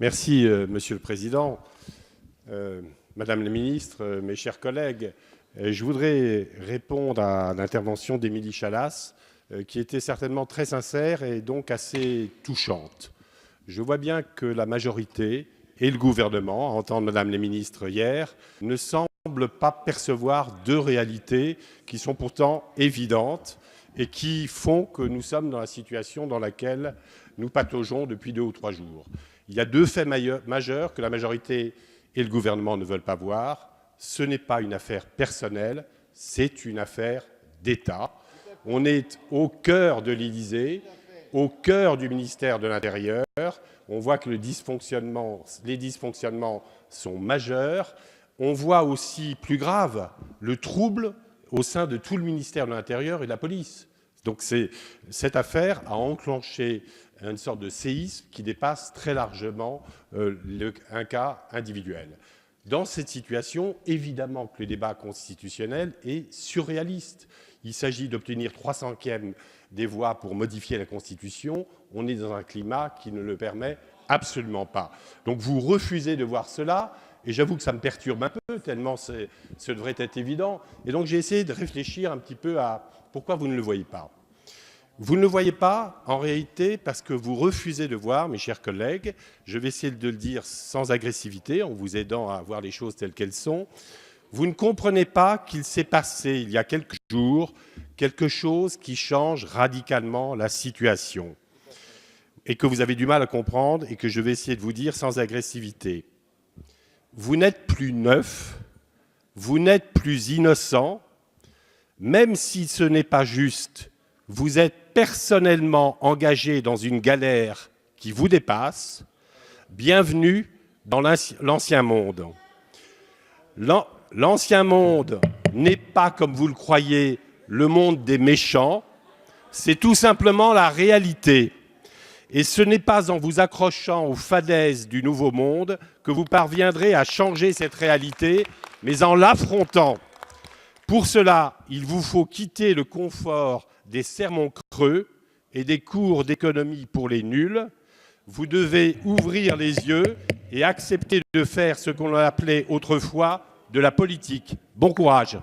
Merci, Monsieur le Président. Madame la Ministre, mes chers collègues, je voudrais répondre à l'intervention d'Émilie Chalas, qui était certainement très sincère et donc assez touchante. Je vois bien que la majorité et le gouvernement, à entendre Madame la Ministre hier, ne semblent pas percevoir deux réalités qui sont pourtant évidentes et qui font que nous sommes dans la situation dans laquelle nous pataugeons depuis 2 ou 3 jours. Il y a deux faits majeurs que la majorité et le gouvernement ne veulent pas voir. Ce n'est pas une affaire personnelle, c'est une affaire d'État. On est au cœur de l'Élysée, au cœur du ministère de l'Intérieur. On voit que les dysfonctionnements sont majeurs. On voit aussi, plus grave, le trouble au sein de tout le ministère de l'Intérieur et de la police. Donc cette affaire a enclenché une sorte de séisme qui dépasse très largement un cas individuel. Dans cette situation, évidemment que le débat constitutionnel est surréaliste. Il s'agit d'obtenir 3/5 des voix pour modifier la Constitution. On est dans un climat qui ne le permet absolument pas. Donc vous refusez de voir cela, et j'avoue que ça me perturbe un peu, tellement ce devrait être évident. Et donc j'ai essayé de réfléchir un petit peu à pourquoi vous ne le voyez pas. Vous ne le voyez pas, en réalité, parce que vous refusez de voir, mes chers collègues, je vais essayer de le dire sans agressivité, en vous aidant à voir les choses telles qu'elles sont, vous ne comprenez pas qu'il s'est passé, il y a quelques jours, quelque chose qui change radicalement la situation, et que vous avez du mal à comprendre, et que je vais essayer de vous dire sans agressivité. Vous n'êtes plus neuf, vous n'êtes plus innocent, même si ce n'est pas juste. Vous êtes personnellement engagé dans une galère qui vous dépasse. Bienvenue dans l'ancien monde. L'ancien monde n'est pas, comme vous le croyez, le monde des méchants. C'est tout simplement la réalité. Et ce n'est pas en vous accrochant aux falaises du nouveau monde que vous parviendrez à changer cette réalité, mais en l'affrontant. Pour cela, il vous faut quitter le confort des sermons creux et des cours d'économie pour les nuls. Vous devez ouvrir les yeux et accepter de faire ce qu'on appelait autrefois de la politique. Bon courage.